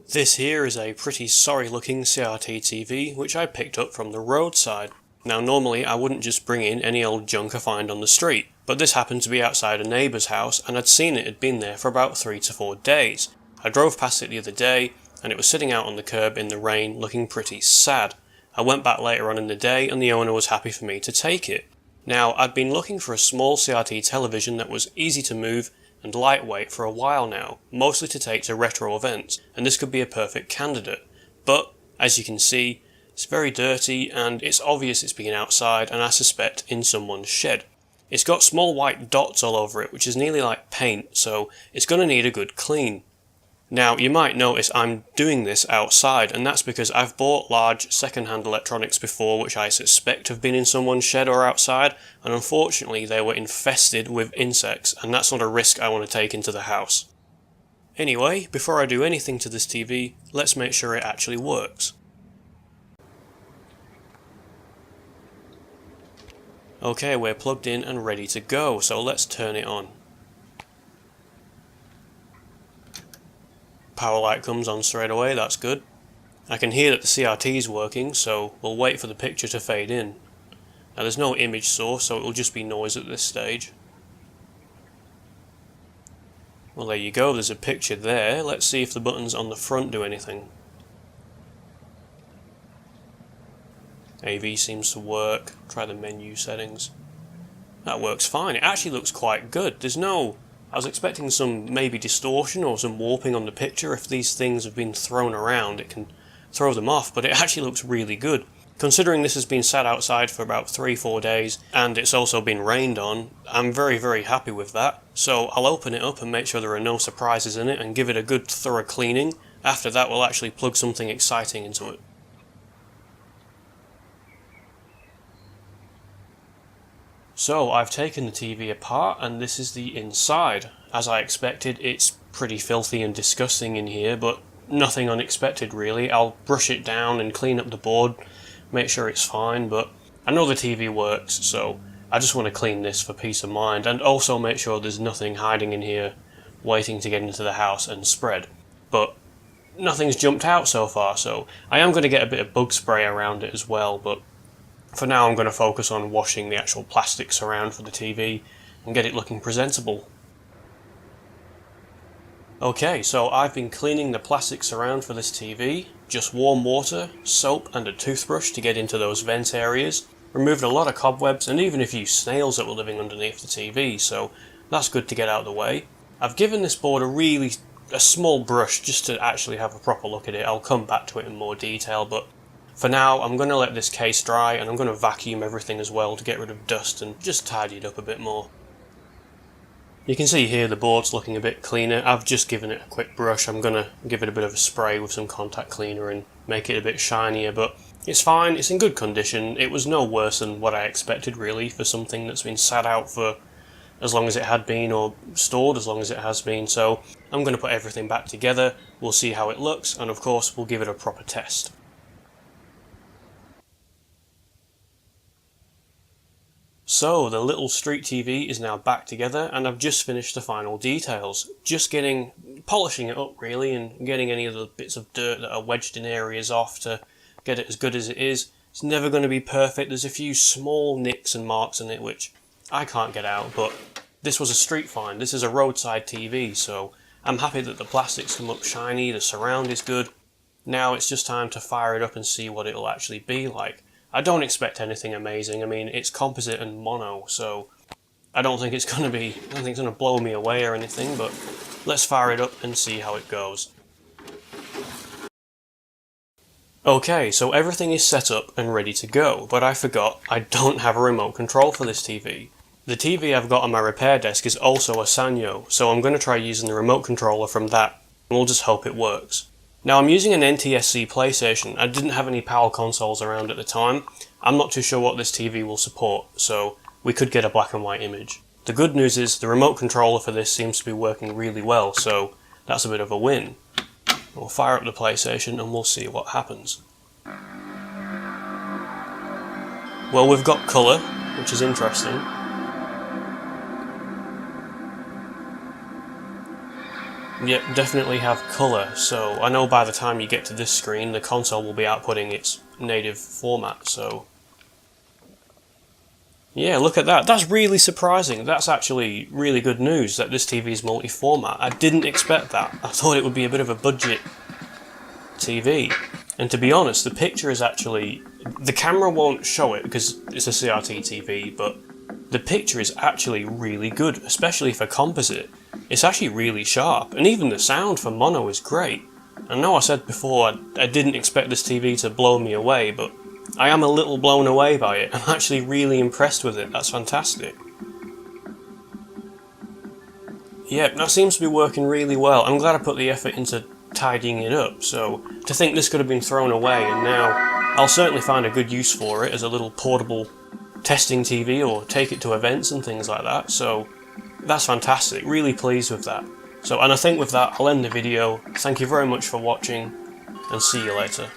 This here is a pretty sorry looking CRT TV which I picked up from the Roadside. Now normally I wouldn't just bring in any old junk I find on the street, but this happened to be outside a neighbour's house and I'd seen it had been there for about 3 to 4 days. I drove past it the other day and it was sitting out on the curb in the rain looking pretty sad. I went back later on in the day and the owner was happy for me to take it. Now I'd been looking for a small CRT television that was easy to move and lightweight for a while now, mostly to take to retro events, and this could be a perfect candidate. But, as you can see, it's very dirty and it's obvious it's been outside and I suspect in someone's shed. It's got small white dots all over it which is nearly like paint, so it's going to need a good clean. Now you might notice I'm doing this outside, and that's because I've bought large second-hand electronics before which I suspect have been in someone's shed or outside, and unfortunately they were infested with insects, and that's not a risk I want to take into the house. Anyway, before I do anything to this TV, let's make sure it actually works. Okay, we're plugged in and ready to go, so let's turn it on. Power light comes on straight away, that's good. I can hear that the CRT is working, so we'll wait for the picture to fade in. Now there's no image source, so it will just be noise at this stage. Well, there you go, there's a picture there. Let's see if the buttons on the front do anything. AV seems to work. Try the menu settings. That works fine. It actually looks quite good. I was expecting some maybe distortion or some warping on the picture. If these things have been thrown around, it can throw them off, but it actually looks really good. Considering this has been sat outside for about 3-4 days, and it's also been rained on, I'm very happy with that. So I'll open it up and make sure there are no surprises in it and give it a good thorough cleaning. After that we'll actually plug something exciting into it. So I've taken the TV apart and this is the inside. As I expected, it's pretty filthy and disgusting in here, but nothing unexpected really. I'll brush it down and clean up the board, make sure it's fine, but I know the TV works, so I just want to clean this for peace of mind and also make sure there's nothing hiding in here waiting to get into the house and spread. But nothing's jumped out so far, so I am going to get a bit of bug spray around it as well, but for now I'm going to focus on washing the actual plastic surround for the TV and get it looking presentable. Okay, so I've been cleaning the plastic surround for this TV, just warm water, soap and a toothbrush to get into those vent areas, removed a lot of cobwebs and even a few snails that were living underneath the TV, so that's good to get out of the way. I've given this board a small brush just to actually have a proper look at it. I'll come back to it in more detail, but for now, I'm going to let this case dry and I'm going to vacuum everything as well to get rid of dust and just tidy it up a bit more. You can see here the board's looking a bit cleaner. I've just given it a quick brush. I'm going to give it a bit of a spray with some contact cleaner and make it a bit shinier, but it's fine, it's in good condition. It was no worse than what I expected really for something that's been sat out for as long as it had been or stored as long as it has been, so I'm going to put everything back together, we'll see how it looks and of course we'll give it a proper test. So the little street TV is now back together and I've just finished the final details. Just polishing it up really and getting any of the bits of dirt that are wedged in areas off to get it as good as it is. It's never going to be perfect, there's a few small nicks and marks in it which I can't get out, but this was a street find, this is a roadside TV, so I'm happy that the plastics come up shiny, the surround is good. Now it's just time to fire it up and see what it'll actually be like. I don't expect anything amazing. I mean, it's composite and mono, so I don't think it's going to blow me away or anything, but let's fire it up and see how it goes. Okay, so everything is set up and ready to go, but I forgot I don't have a remote control for this TV. The TV I've got on my repair desk is also a Sanyo, so I'm going to try using the remote controller from that, and we'll just hope it works. Now I'm using an NTSC PlayStation. I didn't have any PAL consoles around at the time. I'm not too sure what this TV will support, so we could get a black and white image. The good news is the remote controller for this seems to be working really well, so that's a bit of a win. We'll fire up the PlayStation and we'll see what happens. Well, we've got colour, which is interesting. Yep, definitely have colour, so I know by the time you get to this screen the console will be outputting its native format, so... Yeah, look at that. That's really surprising. That's actually really good news that this TV is multi-format. I didn't expect that. I thought it would be a bit of a budget TV. And to be honest, the picture is actually... The camera won't show it because it's a CRT TV, but the picture is actually really good, especially for composite. It's actually really sharp, and even the sound for mono is great. I know I said before I didn't expect this TV to blow me away, but I am a little blown away by it. I'm actually really impressed with it. That's fantastic. Yep, that seems to be working really well. I'm glad I put the effort into tidying it up, so to think this could have been thrown away and now I'll certainly find a good use for it as a little portable testing TV or take it to events and things like that, so that's fantastic, really pleased with that. So, and I think with that I'll end the video. Thank you very much for watching and see you later.